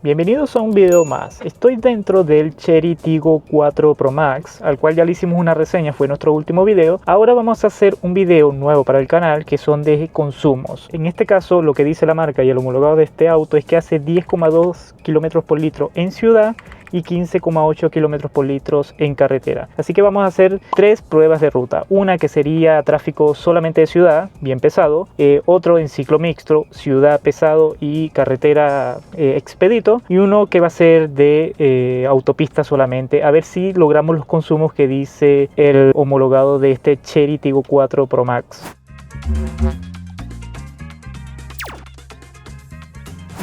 Bienvenidos a un video más. Estoy dentro del Chery Tiggo 4 Pro Max, al cual ya le hicimos una reseña, fue nuestro último video. Ahora vamos a hacer un video nuevo para el canal que son de consumos. En este caso lo que dice la marca y el homologado de este auto es que hace 10,2 km por litro en ciudad y 15,8 km por litro en carretera. Así que vamos a hacer tres pruebas de ruta. Una que sería tráfico solamente de ciudad, bien pesado. Otro en ciclo mixto, ciudad pesado y carretera expedito. Y uno que va a ser de autopista solamente. A ver si logramos los consumos que dice el homologado de este Chery Tiggo 4 Pro Max.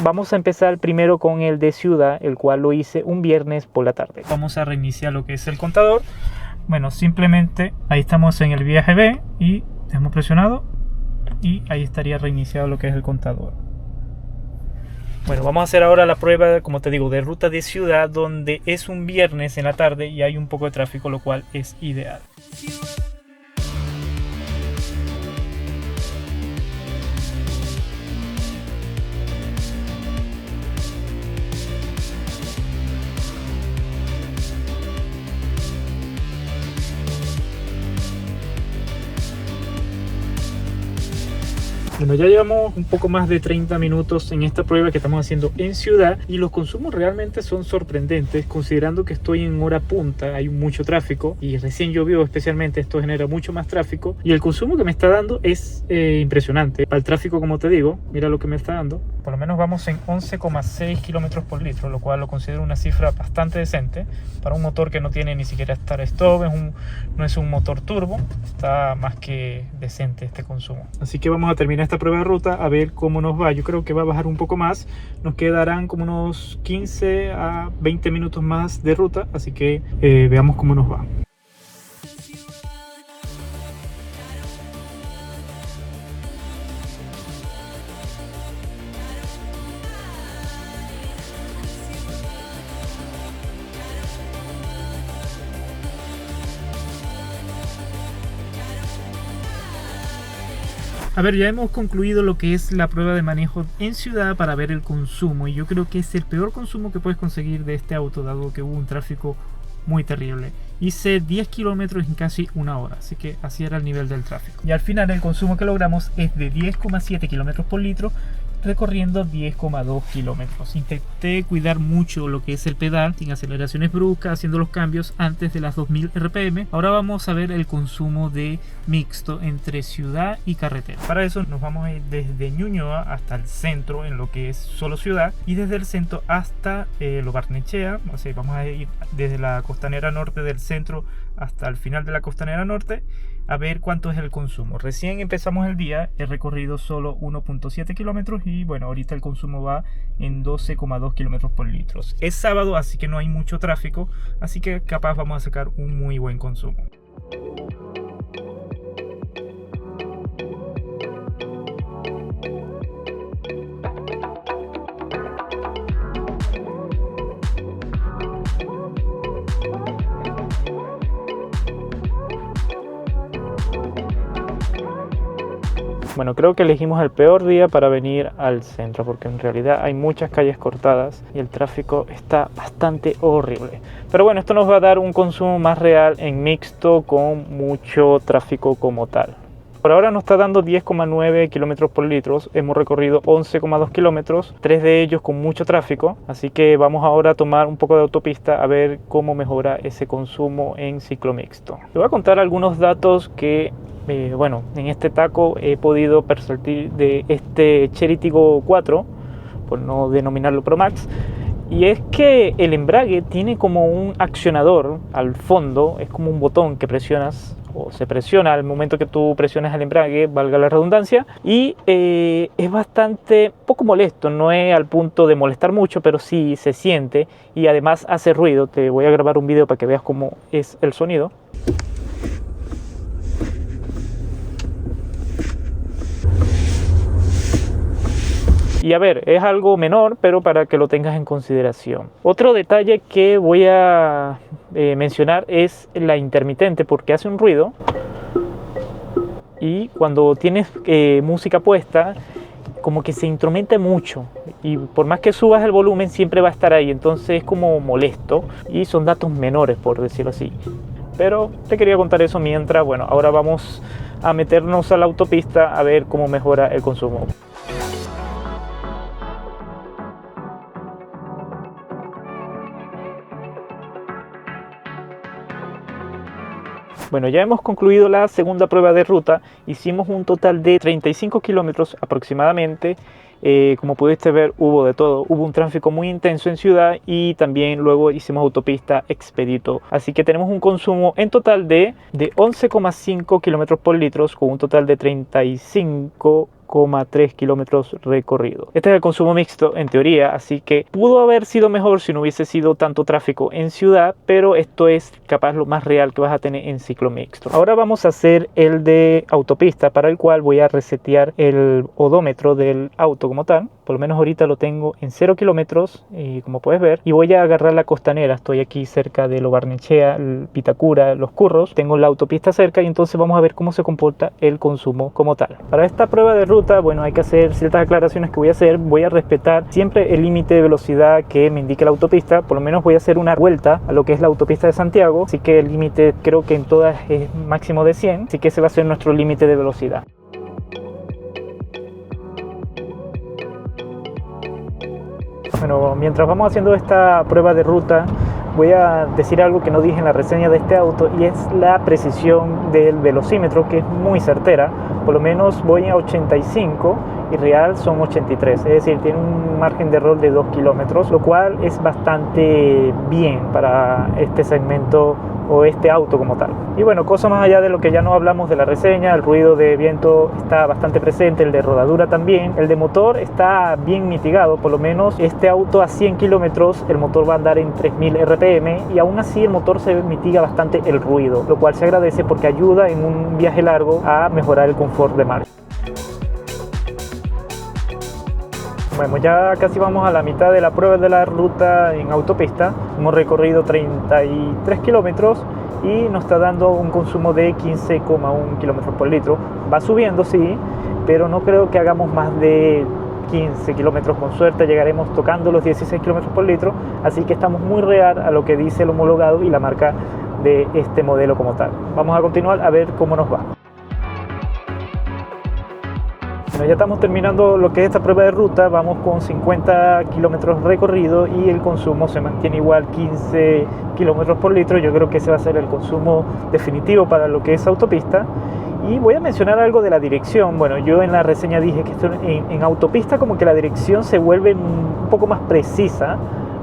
Vamos a empezar primero con el de ciudad, el cual lo hice un viernes por la tarde. Vamos a reiniciar lo que es el contador. Bueno, simplemente ahí estamos en el viaje B y dejamos presionado y ahí estaría reiniciado lo que es el contador. Bueno, vamos a hacer ahora la prueba, como te digo, de ruta de ciudad, donde es un viernes en la tarde y hay un poco de tráfico, lo cual es ideal. Bueno, ya llevamos un poco más de 30 minutos en esta prueba que estamos haciendo en ciudad y los consumos realmente son sorprendentes considerando que estoy en hora punta, hay mucho tráfico y recién llovió, especialmente esto genera mucho más tráfico y el consumo que me está dando es impresionante. Para el tráfico, como te digo, mira lo que me está dando. Por lo menos vamos en 11,6 km por litro, lo cual lo considero una cifra bastante decente para un motor que no tiene ni siquiera start-stop, no es un motor turbo, está más que decente este consumo. Así que vamos a terminar esta prueba de ruta a ver cómo nos va. Yo creo que va a bajar un poco más, nos quedarán como unos 15 a 20 minutos más de ruta, así que veamos cómo nos va. A ver, ya hemos concluido lo que es la prueba de manejo en ciudad para ver el consumo y yo creo que es el peor consumo que puedes conseguir de este auto, dado que hubo un tráfico muy terrible. Hice 10 kilómetros en casi una hora, así que así era el nivel del tráfico. Y al final el consumo que logramos es de 10,7 kilómetros por litro, recorriendo 10,2 kilómetros. Intenté cuidar mucho lo que es el pedal, sin aceleraciones bruscas, haciendo los cambios antes de las 2000 RPM. Ahora vamos a ver el consumo de mixto entre ciudad y carretera. Para eso nos vamos a ir desde Ñuñoa hasta el centro, en lo que es solo ciudad, y desde el centro hasta Lo Barnechea. O sea, vamos a ir desde la costanera norte del centro hasta el final de la costanera norte a ver cuánto es el consumo. Recién empezamos el día, he recorrido solo 1,7 kilómetros y bueno, ahorita el consumo va en 12,2 kilómetros por litro. Es sábado, así que no hay mucho tráfico, así que capaz vamos a sacar un muy buen consumo. Bueno, creo que elegimos el peor día para venir al centro porque en realidad hay muchas calles cortadas y el tráfico está bastante horrible. Pero bueno, esto nos va a dar un consumo más real en mixto con mucho tráfico como tal. Por ahora nos está dando 10,9 kilómetros por litro, hemos recorrido 11,2 kilómetros, 3 de ellos con mucho tráfico, así que vamos ahora a tomar un poco de autopista a ver cómo mejora ese consumo en ciclo mixto. Les voy a contar algunos datos que bueno, en este taco he podido percibir de este Chery Tiggo 4, por no denominarlo Pro Max, y es que el embrague tiene como un accionador al fondo, es como un botón que presionas o se presiona al momento que tú presionas el embrague, valga la redundancia, y es bastante poco molesto, no es al punto de molestar mucho, pero sí se siente y además hace ruido. Te voy a grabar un video para que veas cómo es el sonido. Y a ver, es algo menor, pero para que lo tengas en consideración. Otro detalle que voy a mencionar es la intermitente, porque hace un ruido. Y cuando tienes música puesta, como que se intromete mucho y por más que subas el volumen siempre va a estar ahí, entonces es como molesto y son datos menores, por decirlo así. Pero te quería contar eso mientras, bueno, ahora vamos a meternos a la autopista a ver cómo mejora el consumo. Bueno, ya hemos concluido la segunda prueba de ruta, hicimos un total de 35 kilómetros aproximadamente. Como pudiste ver, hubo de todo, hubo un tráfico muy intenso en ciudad y también luego hicimos autopista expedito, así que tenemos un consumo en total de 11,5 kilómetros por litro con un total de 35,3 kilómetros recorridos. Este es el consumo mixto en teoría, así que pudo haber sido mejor si no hubiese sido tanto tráfico en ciudad, pero esto es capaz lo más real que vas a tener en ciclo mixto. Ahora vamos a hacer el de autopista, para el cual voy a resetear el odómetro del auto como tal. Por lo menos ahorita lo tengo en 0 kilómetros, como puedes ver, y voy a agarrar la costanera. Estoy aquí cerca de Lo Barnechea, Vitacura, Los Curros. Tengo la autopista cerca y entonces vamos a ver cómo se comporta el consumo como tal. Para esta prueba de ruta, bueno, hay que hacer ciertas aclaraciones que voy a hacer. Voy a respetar siempre el límite de velocidad que me indique la autopista. Por lo menos voy a hacer una vuelta a lo que es la autopista de Santiago, así que el límite creo que en todas es máximo de 100, así que ese va a ser nuestro límite de velocidad. Bueno, mientras vamos haciendo esta prueba de ruta, voy a decir algo que no dije en la reseña de este auto, y es la precisión del velocímetro, que es muy certera. Por lo menos voy a 85 y real son 83, es decir, tiene un margen de error de 2 kilómetros, lo cual es bastante bien para este segmento o este auto como tal. Y bueno, cosa más allá de lo que ya no hablamos de la reseña, el ruido de viento está bastante presente, el de rodadura también, el de motor está bien mitigado. Por lo menos este auto a 100 kilómetros el motor va a andar en 3000 RPM y aún así el motor se mitiga bastante el ruido, lo cual se agradece porque ayuda en un viaje largo a mejorar el confort de marcha. Bueno, ya casi vamos a la mitad de la prueba de la ruta en autopista. Hemos recorrido 33 kilómetros y nos está dando un consumo de 15,1 kilómetros por litro. Va subiendo, sí, pero no creo que hagamos más de 15 kilómetros. Con suerte llegaremos tocando los 16 kilómetros por litro, así que estamos muy real a lo que dice el homologado y la marca de este modelo como tal. Vamos a continuar a ver cómo nos va. Bueno, ya estamos terminando lo que es esta prueba de ruta. Vamos con 50 kilómetros recorridos y el consumo se mantiene igual, 15 kilómetros por litro. Yo creo que ese va a ser el consumo definitivo para lo que es autopista. Y voy a mencionar algo de la dirección. Bueno, yo en la reseña dije que esto en autopista como que la dirección se vuelve un poco más precisa,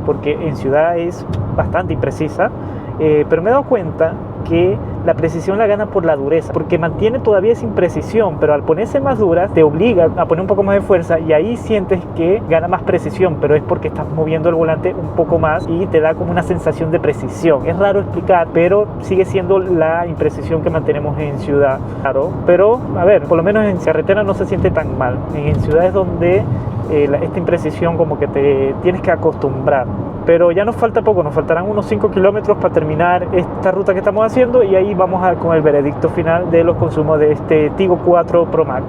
porque en ciudad es bastante imprecisa, pero me he dado cuenta que la precisión la gana por la dureza, porque mantiene todavía esa imprecisión, pero al ponerse más dura te obliga a poner un poco más de fuerza y ahí sientes que gana más precisión, pero es porque estás moviendo el volante un poco más y te da como una sensación de precisión. Es raro explicar, pero sigue siendo la imprecisión que mantenemos en ciudad, claro, pero a ver, por lo menos en carretera no se siente tan mal. En ciudades donde esta imprecisión como que te tienes que acostumbrar. Pero ya nos falta poco, nos faltarán unos 5 kilómetros para terminar esta ruta que estamos haciendo y ahí vamos con el veredicto final de los consumos de este Tigo 4 Pro Max.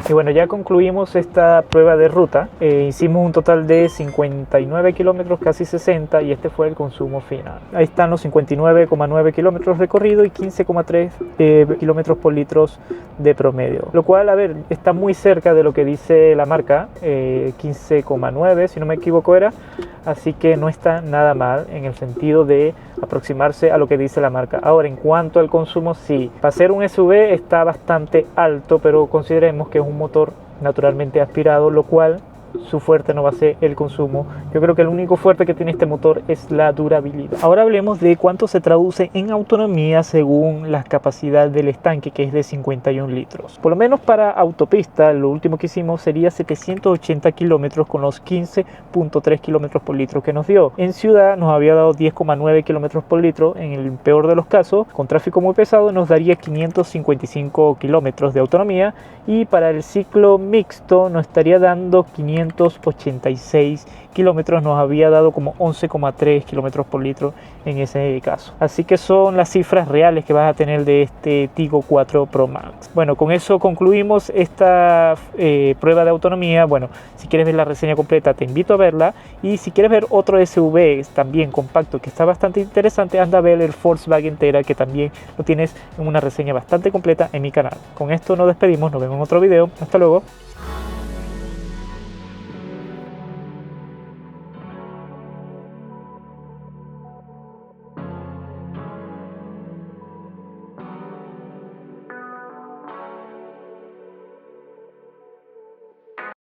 Y bueno, ya concluimos esta prueba de ruta. Hicimos un total de 59 kilómetros, casi 60, y este fue el consumo final. Ahí están los 59,9 kilómetros recorridos y 15,3 kilómetros por litro de promedio. Lo cual, a ver, está muy cerca de lo que dice la marca, 15,9 si no me equivoco era. Así que no está nada mal en el sentido de aproximarse a lo que dice la marca. Ahora, en cuanto al consumo, sí, para ser un SUV está bastante alto, pero consideremos que es un motor naturalmente aspirado, lo cual su fuerte no va a ser el consumo. Yo creo que el único fuerte que tiene este motor es la durabilidad. Ahora hablemos de cuánto se traduce en autonomía según la capacidad del estanque, que es de 51 litros. Por lo menos para autopista, lo último que hicimos sería 780 kilómetros con los 15,3 kilómetros por litro que nos dio. En ciudad nos había dado 10,9 kilómetros por litro. En el peor de los casos, con tráfico muy pesado, nos daría 555 kilómetros de autonomía, y para el ciclo mixto nos estaría dando 500 286 kilómetros, nos había dado como 11,3 kilómetros por litro en ese caso. Así que son las cifras reales que vas a tener de este Tigo 4 Pro Max. Bueno, con eso concluimos esta prueba de autonomía. Bueno, si quieres ver la reseña completa te invito a verla, y si quieres ver otro SUV también compacto que está bastante interesante, anda a ver el Volkswagen Tera, que también lo tienes en una reseña bastante completa en mi canal. Con esto nos despedimos, nos vemos en otro video, hasta luego.